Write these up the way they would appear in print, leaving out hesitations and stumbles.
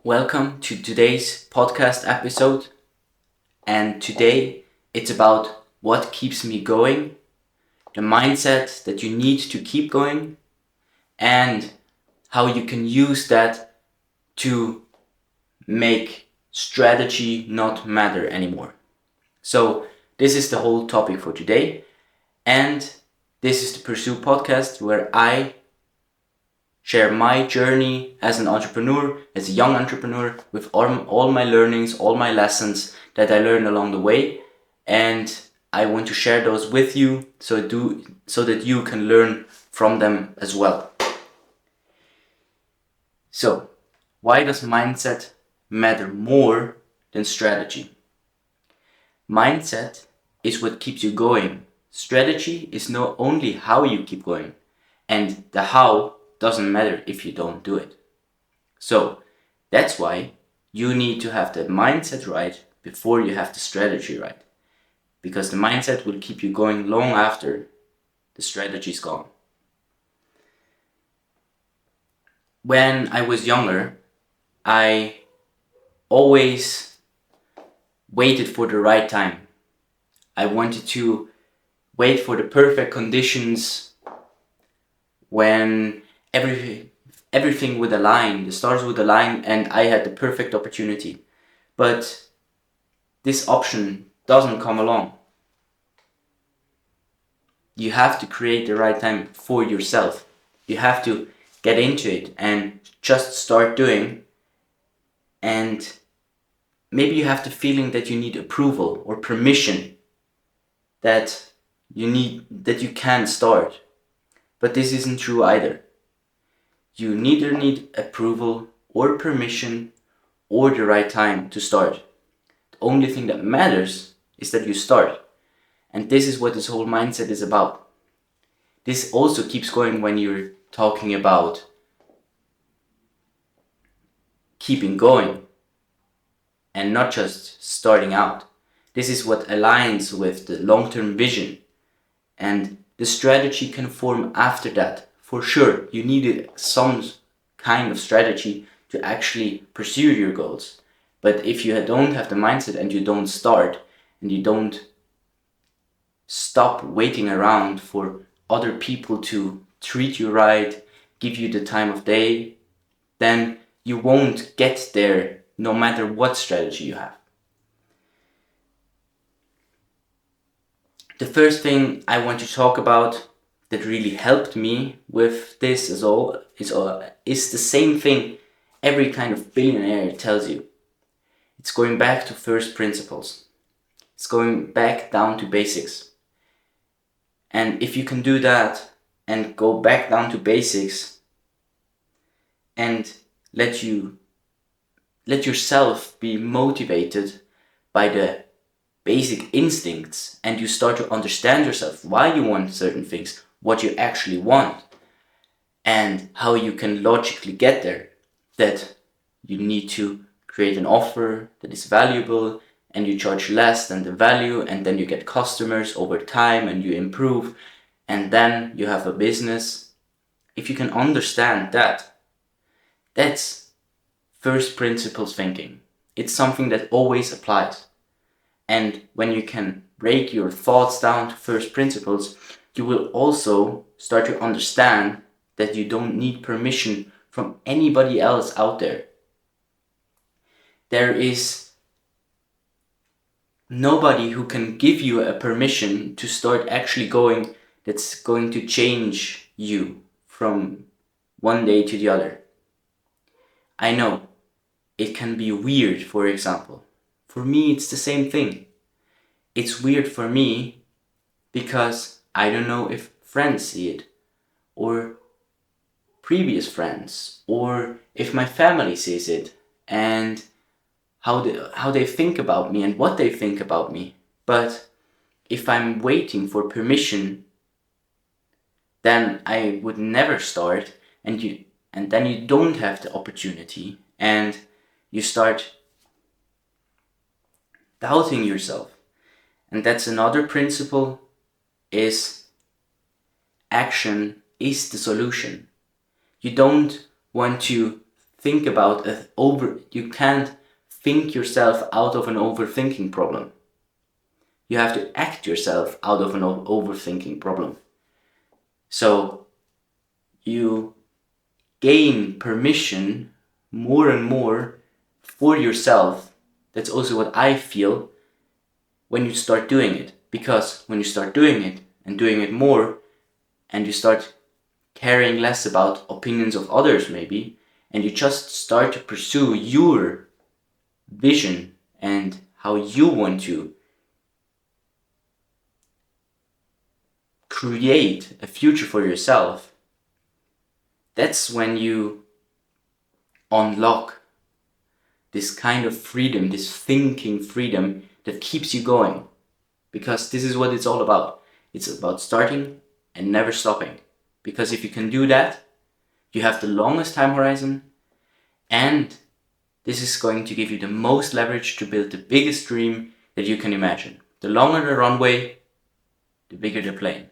Welcome to today's podcast episode. And today it's about what keeps me going, the mindset that you need to keep going, and how you can use that to make strategy not matter anymore. So, this is the whole topic for today. And this is the Pursue podcast where I share my journey as an entrepreneur, as a young entrepreneur, with all my learnings, all my lessons that I learned along the way. And I want to share those with you so that you can learn from them as well. So, why does mindset matter more than strategy? Mindset is what keeps you going. Strategy is not only how you keep going, and the how doesn't matter if you don't do it. So that's why you need to have the mindset right before you have the strategy right. Because the mindset will keep you going long after the strategy is gone. When I was younger, I always waited for the right time. I wanted to wait for the perfect conditions when everything would align, the stars would align, and I had the perfect opportunity. But this option doesn't come along. You have to create the right time for yourself. You have to get into it and just start doing. And maybe you have the feeling that you need approval or permission that you can start. But this isn't true either. You neither need approval or permission or the right time to start. The only thing that matters is that you start. And this is what this whole mindset is about. This also keeps going when you're talking about keeping going and not just starting out. This is what aligns with the long-term vision, and the strategy can form after that. For sure, you need some kind of strategy to actually pursue your goals. But if you don't have the mindset and you don't start and you don't stop waiting around for other people to treat you right, give you the time of day, then you won't get there no matter what strategy you have. The first thing I want to talk about that really helped me with this is the same thing every kind of billionaire tells you. It's going back to first principles. It's going back down to basics. And if you can do that and go back down to basics and let yourself be motivated by the basic instincts, and you start to understand yourself, why you want certain things, what you actually want, and how you can logically get there, that you need to create an offer that is valuable and you charge less than the value, and then you get customers over time and you improve, and then you have a business. If you can understand that, that's first principles thinking. It's something that always applies. And when you can break your thoughts down to first principles, you will also start to understand that you don't need permission from anybody else out there. There is nobody who can give you a permission to start actually going that's going to change you from one day to the other. I know it can be weird, for example. For me, it's the same thing. It's weird for me because I don't know if friends see it, or previous friends, or if my family sees it, and how they think about me and what they think about me. But if I'm waiting for permission, then I would never start, and then you don't have the opportunity, and you start doubting yourself. And that's another principle, is action is the solution. You don't want to think about you can't think yourself out of an overthinking problem. You have to act yourself out of an overthinking problem. So you gain permission more and more for yourself. That's also what I feel when you start doing it. Because when you start doing it and doing it more, and you start caring less about opinions of others maybe, and you just start to pursue your vision and how you want to create a future for yourself, that's when you unlock this kind of freedom, this thinking freedom that keeps you going. Because this is what it's all about. It's about starting and never stopping. Because if you can do that, you have the longest time horizon, and this is going to give you the most leverage to build the biggest dream that you can imagine. The longer the runway, the bigger the plane.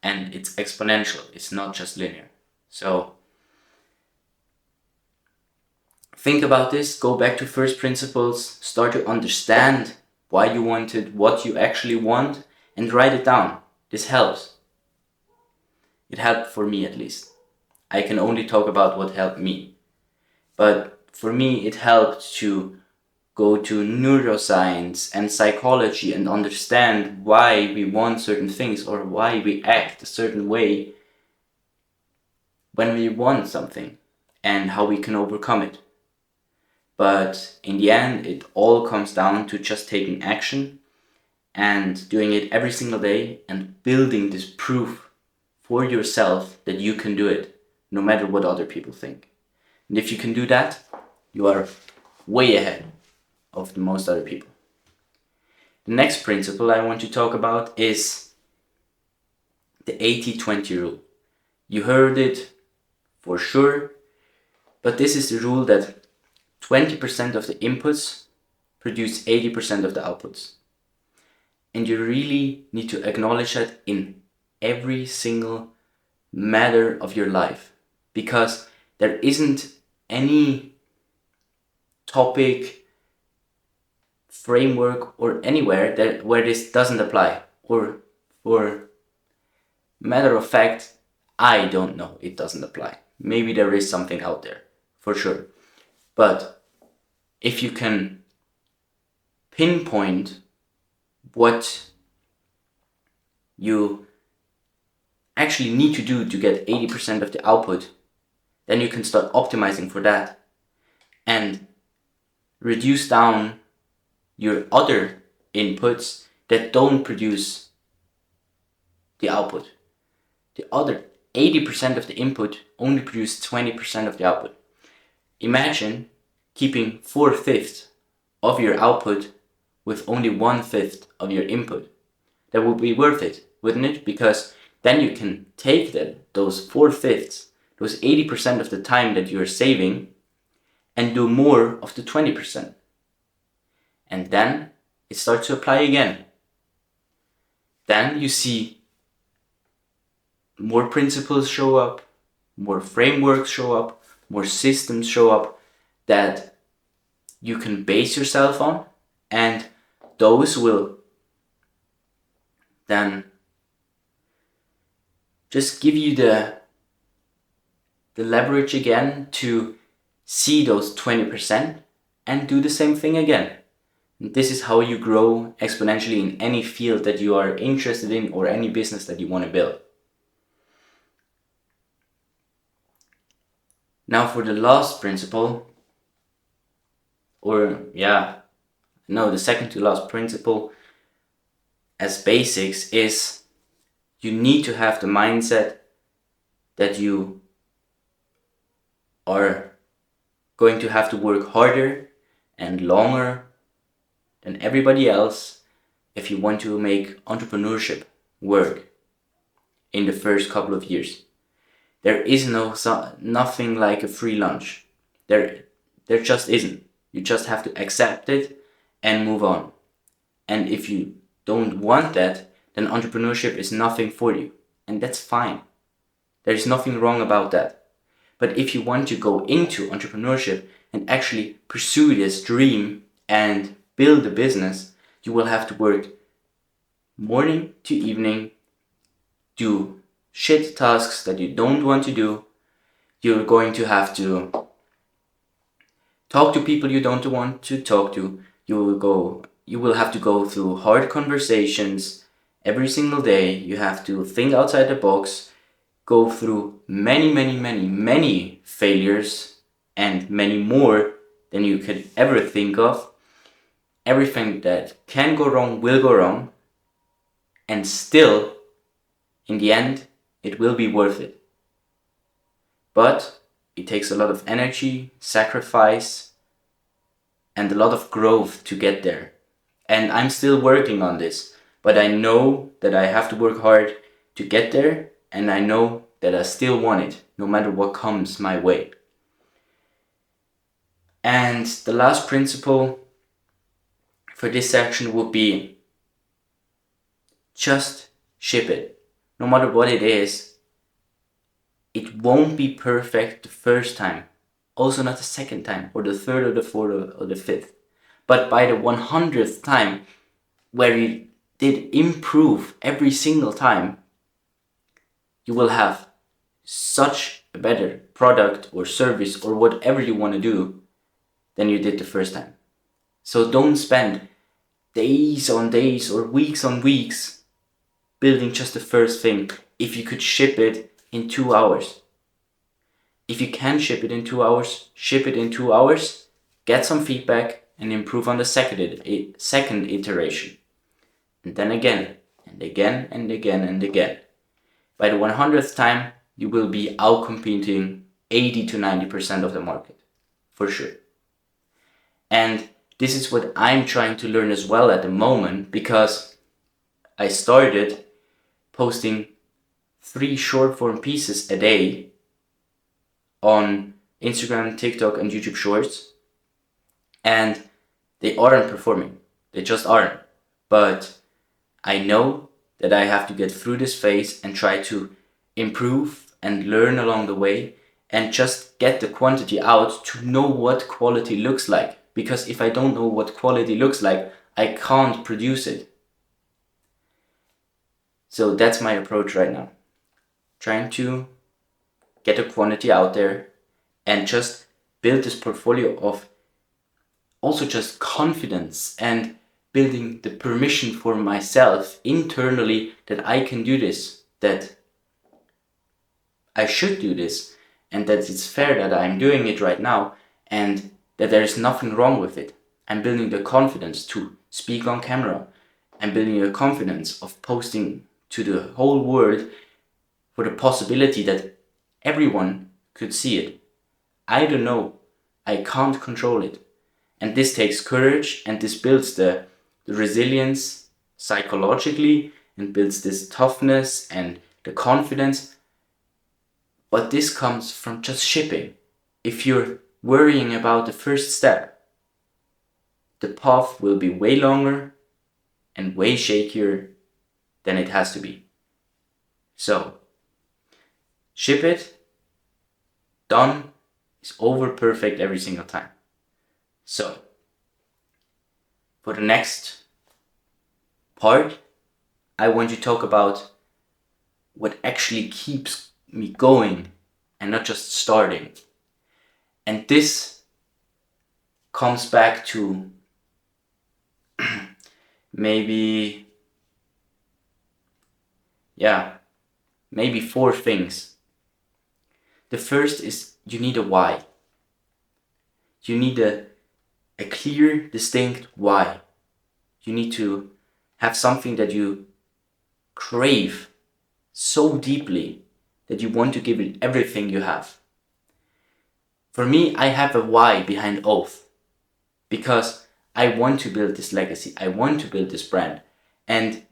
And it's exponential, it's not just linear. So think about this, go back to first principles, start to understand why you want it, what you actually want, and write it down. This helps. It helped for me at least. I can only talk about what helped me. But for me, it helped to go to neuroscience and psychology and understand why we want certain things or why we act a certain way when we want something and how we can overcome it. But in the end, it all comes down to just taking action and doing it every single day and building this proof for yourself that you can do it, no matter what other people think. And if you can do that, you are way ahead of the most other people. The next principle I want to talk about is the 80-20 rule. You heard it for sure, but this is the rule that 20% of the inputs produce 80% of the outputs. And you really need to acknowledge that in every single matter of your life, because there isn't any topic, framework, or anywhere where this doesn't apply. Or for matter of fact, I don't know, it doesn't apply. Maybe there is something out there, for sure. But if you can pinpoint what you actually need to do to get 80% of the output, then you can start optimizing for that and reduce down your other inputs that don't produce the output. The other 80% of the input only produce 20% of the output. Imagine keeping 4/5 of your output with only 1/5 of your input. That would be worth it, wouldn't it? Because then you can take those 4/5, those 80% of the time that you're saving, and do more of the 20%. And then it starts to apply again. Then you see more principles show up, more frameworks show up, more systems show up that you can base yourself on, and those will then just give you the leverage again to see those 20% and do the same thing again. And this is how you grow exponentially in any field that you are interested in or any business that you want to build. Now for the last principle, the second to last principle as basics is you need to have the mindset that you are going to have to work harder and longer than everybody else if you want to make entrepreneurship work in the first couple of years. There is nothing like a free lunch. There just isn't. You just have to accept it and move on. And if you don't want that, then entrepreneurship is nothing for you. And that's fine. There is nothing wrong about that. But if you want to go into entrepreneurship and actually pursue this dream and build a business, you will have to work morning to evening, do shit tasks that you don't want to do. You're going to have to talk to people you don't want to talk to. You will have to go through hard conversations every single day. You have to think outside the box, go through many failures and many more than you could ever think of. Everything that can go wrong will go wrong, and still, in the end, it will be worth it. But it takes a lot of energy, sacrifice, and a lot of growth to get there. And I'm still working on this, but I know that I have to work hard to get there, and I know that I still want it, no matter what comes my way. And the last principle for this section would be just ship it. No matter what it is, it won't be perfect the first time, also not the second time, or the third, or the fourth, or the fifth. But by the 100th time, where you did improve every single time, you will have such a better product or service or whatever you want to do than you did the first time. So don't spend days on days or weeks on weeks building just the first thing if you could ship it in 2 hours. If you can ship it in 2 hours, ship it in 2 hours, get some feedback, and improve on the second iteration. And then again, and again, and again, and again. By the 100th time, you will be outcompeting 80 to 90% of the market, for sure. And this is what I'm trying to learn as well at the moment, because I started posting 3 short form pieces a day on Instagram, TikTok, and YouTube Shorts, and they aren't performing. They just aren't. But I know that I have to get through this phase and try to improve and learn along the way and just get the quantity out to know what quality looks like. Because if I don't know what quality looks like, I can't produce it. So that's my approach right now. Trying to get a quantity out there and just build this portfolio of also just confidence and building the permission for myself internally that I can do this, that I should do this, and that it's fair that I'm doing it right now, and that there is nothing wrong with it. I'm building the confidence to speak on camera. I'm building the confidence of posting to the whole world for the possibility that everyone could see it. I don't know. I can't control it. And this takes courage, and this builds the resilience psychologically, and builds this toughness and the confidence. But this comes from just shipping. If you're worrying about the first step, the path will be way longer and way shakier than it has to be. So, ship it. Done is over perfect every single time. So, for the next part, I want to talk about what actually keeps me going and not just starting. And this comes back to maybe 4 things. The first is you need a why. You need a clear, distinct why. You need to have something that you crave so deeply that you want to give it everything you have. For me, I have a why behind Oath, because I want to build this legacy. I want to build this brand, and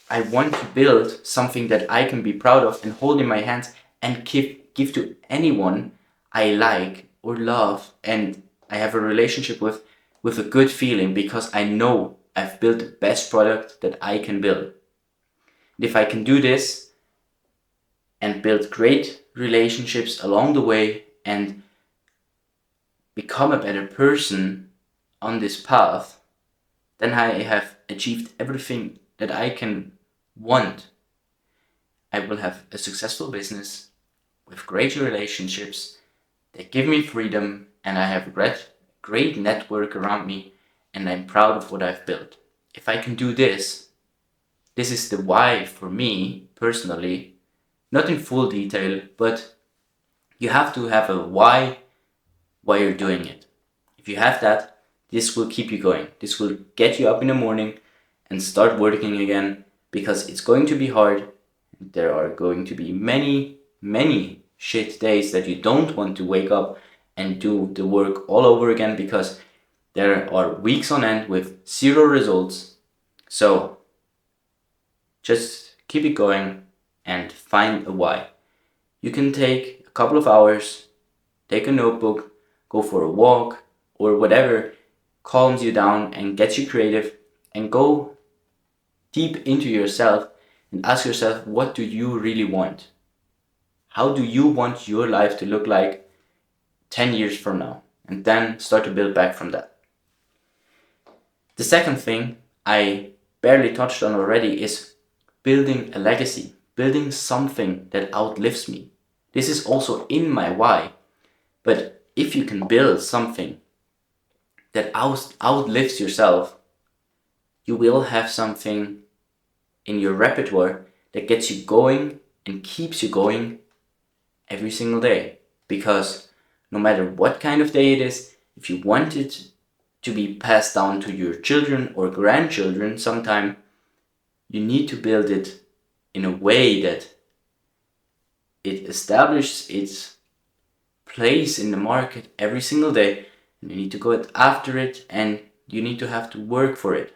I want to build something that I can be proud of and hold in my hands and give to anyone I like or love and I have a relationship with a good feeling, because I know I've built the best product that I can build. And if I can do this and build great relationships along the way and become a better person on this path, then I have achieved everything that I can want. I will have a successful business with great relationships that give me freedom, and I have a great network around me, and I'm proud of what I've built. If I can do this, this is the why for me personally, not in full detail, but you have to have a why you're doing it. If you have that, this will keep you going. This will get you up in the morning and start working again, because it's going to be hard. There are going to be many shit days that you don't want to wake up and do the work all over again, because there are weeks on end with zero results. So just keep it going and find a why. You can take a couple of hours, take a notebook, go for a walk, or whatever calms you down and gets you creative, and go deep into yourself and ask yourself, what do you really want? How do you want your life to look like 10 years from now? And then start to build back from that. The second thing I barely touched on already is building a legacy, building something that outlives me. This is also in my why. But if you can build something that outlives yourself, you will have something in your repertoire that gets you going and keeps you going every single day. Because no matter what kind of day it is, if you want it to be passed down to your children or grandchildren sometime, you need to build it in a way that it establishes its place in the market every single day, and you need to go after it, and you need to have to work for it.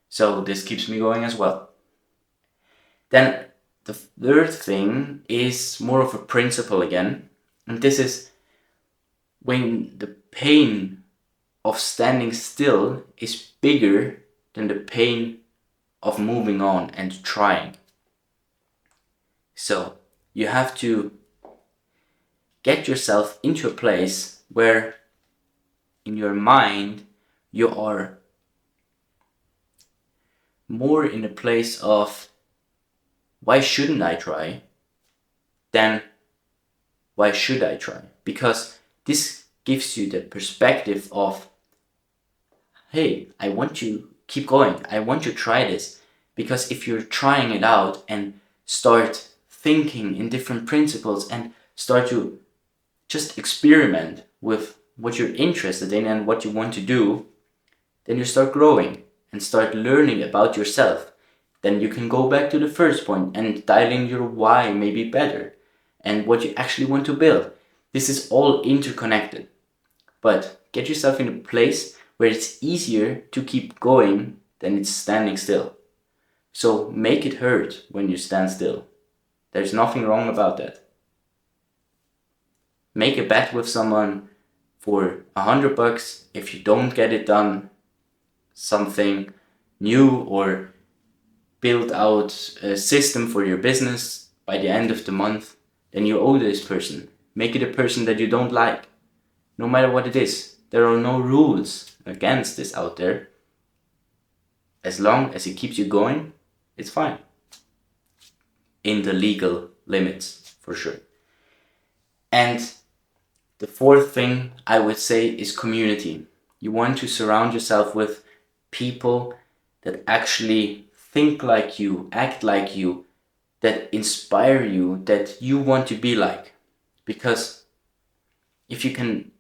So this keeps me going as well. Then the third thing is more of a principle again, and this is when the pain of standing still is bigger than the pain of moving on and trying. So you have to get yourself into a place where in your mind you are more in a place of why shouldn't I try than why should I try? Because this gives you the perspective of, hey, I want you keep going. I want you to try this. Because if you're trying it out and start thinking in different principles and start to just experiment with what you're interested in and what you want to do, then you start growing and start learning about yourself. Then you can go back to the first point and dial in your why maybe better and what you actually want to build. This is all interconnected. But get yourself in a place where it's easier to keep going than it's standing still. So make it hurt when you stand still. There's nothing wrong about that. Make a bet with someone for $100. If you don't get it done, something new, or build out a system for your business by the end of the month, then you owe this person. Make it a person that you don't like. No matter what it is. There are no rules against this out there. As long as it keeps you going, it's fine. In the legal limits, for sure. And the fourth thing I would say is community. You want to surround yourself with people that actually think like you, act like you, that inspire you, that you want to be like. Because if you can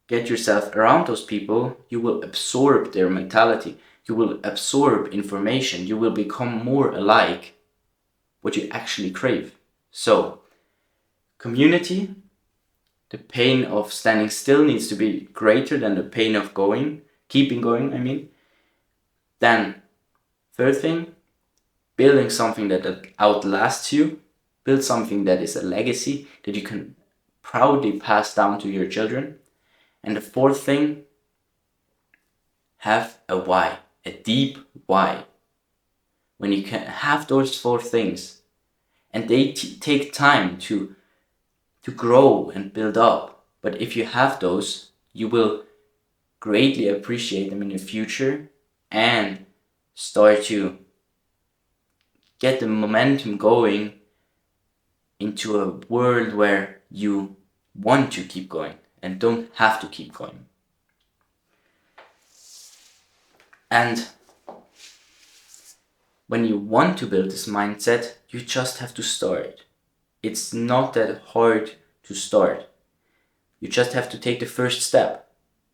get yourself around those people, you will absorb their mentality. You will absorb information. You will become more alike what you actually crave. So, community, the pain of standing still needs to be greater than the pain of keeping going, I mean. Then, third thing, building something that outlasts you. Build something that is a legacy that you can proudly pass down to your children. And the fourth thing, have a why, a deep why. When you can have those four things and they take time to to grow and build up. But if you have those, you will greatly appreciate them in the future and start to get the momentum going into a world where you want to keep going and don't have to keep going. And when you want to build this mindset, you just have to start. It's not that hard to start. You just have to take the first step.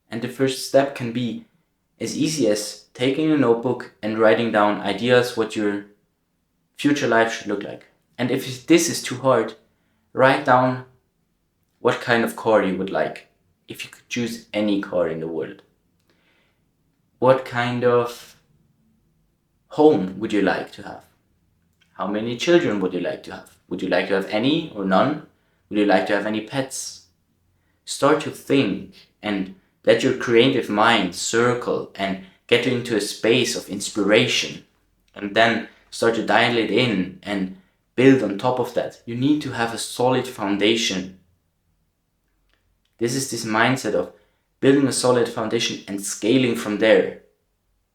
And the first step can be as easy as taking a notebook and writing down ideas what your future life should look like. And if this is too hard, write down what kind of car you would like, if you could choose any car in the world. What kind of home would you like to have? How many children would you like to have? Would you like to have any or none? Would you like to have any pets? Start to think and let your creative mind circle and get into a space of inspiration, and then start to dial it in and build on top of that. You need to have a solid foundation. This is this mindset of building a solid foundation and scaling from there,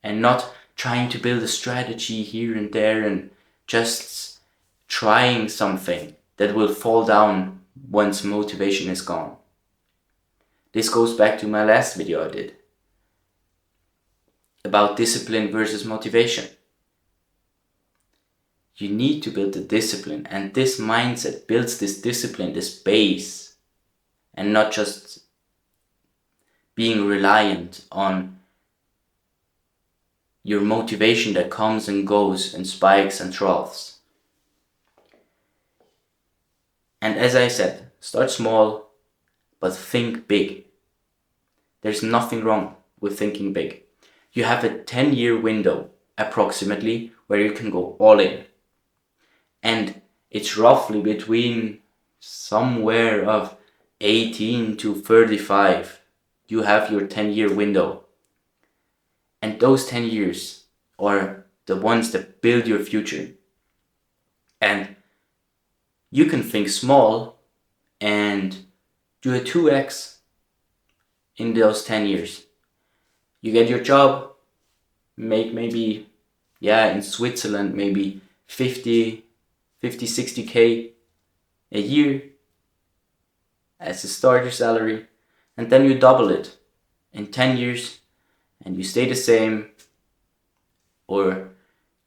and not trying to build a strategy here and there and just trying something that will fall down once motivation is gone. This goes back to my last video I did about discipline versus motivation. You need to build the discipline, and this mindset builds this discipline, this base, and not just being reliant on your motivation that comes and goes and spikes and troughs. And as I said, start small, but think big. There's nothing wrong with thinking big. You have a 10-year window approximately where you can go all in. And it's roughly between somewhere of 18 to 35. You have your 10-year window. And those 10 years are the ones that build your future. And you can think small and do a 2x in those 10 years. You get your job, make maybe, in Switzerland, maybe 60k a year as a starter salary, and then you double it in 10 years and you stay the same or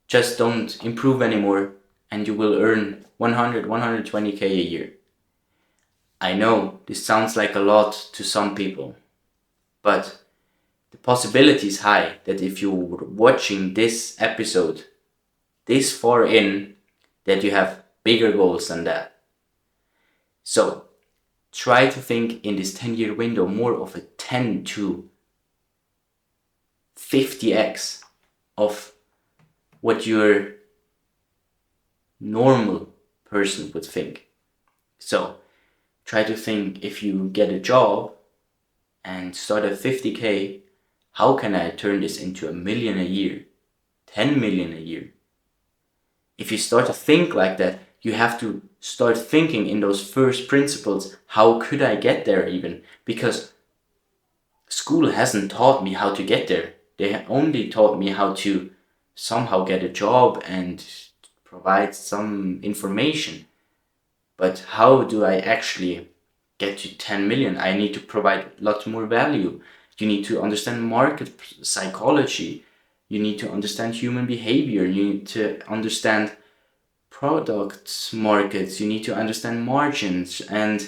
just don't improve anymore, and you will earn 120k a year. I know this sounds like a lot to some people, but the possibility is high that if you're watching this episode this far in, that you have bigger goals than that. So try to think in this 10-year window more of a 10 to 50x of what your normal person would think. So try to think, if you get a job and start at 50k, how can I turn this into $1 million a year, 10 million a year? If you start to think like that, you have to start thinking in those first principles. How could I get there even? Because school hasn't taught me how to get there. They only taught me how to somehow get a job and provide some information. But how do I actually get to 10 million? I need to provide lots more value. You need to understand market psychology. You need to understand human behavior. You need to understand product markets. You need to understand margins and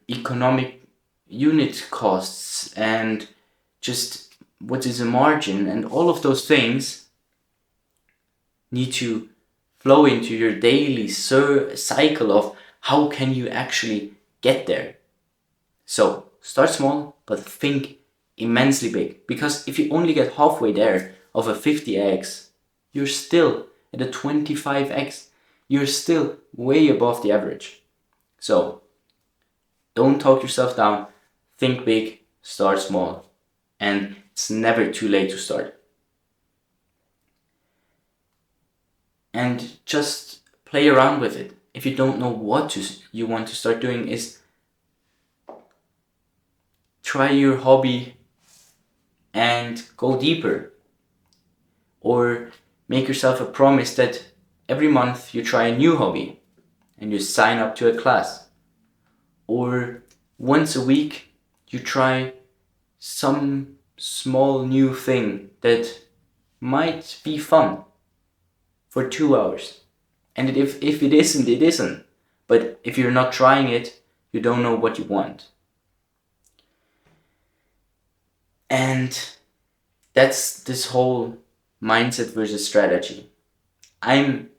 economic unit costs and just what is a margin, and all of those things need to flow into your daily cycle of how can you actually get there. So start small, but think immensely big, because if you only get halfway there of a 50x, you're still at a 25x. You're still way above the average. So don't talk yourself down. Think big, start small, and it's never too late to start. And just play around with it. if you don't know what you want to start doing, is try your hobby and go deeper. Or make yourself a promise that every month you try a new hobby and you sign up to a class. Or once a week you try some small new thing that might be fun for 2 hours. And if it isn't, it isn't. But if you're not trying it, you don't know what you want. And that's this whole mindset versus strategy. I'm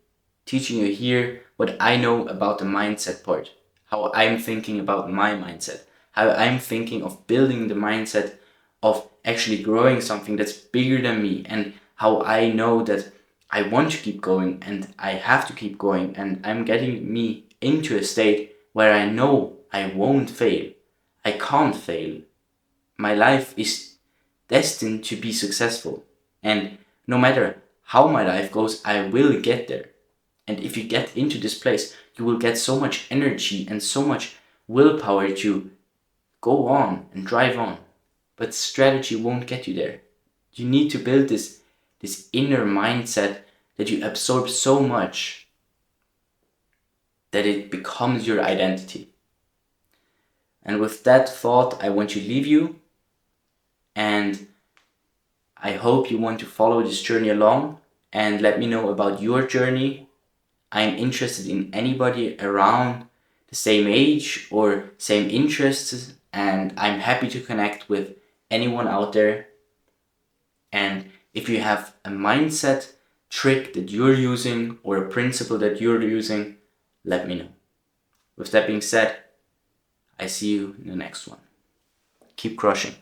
teaching you here what I know about the mindset part, how I'm thinking about my mindset, how I'm thinking of building the mindset of actually growing something that's bigger than me, and how I know that I want to keep going and I have to keep going, and I'm getting me into a state where I know I won't fail. I can't fail. My life is destined to be successful, and no matter how my life goes, I will get there. And if you get into this place, you will get so much energy and so much willpower to go on and drive on. But strategy won't get you there. You need to build this inner mindset that you absorb so much that it becomes your identity. And with that thought, I want to leave you. And I hope you want to follow this journey along and let me know about your journey. I'm interested in anybody around the same age or same interests, and I'm happy to connect with anyone out there. And if you have a mindset trick that you're using or a principle that you're using, let me know. With that being said, I see you in the next one. Keep crushing.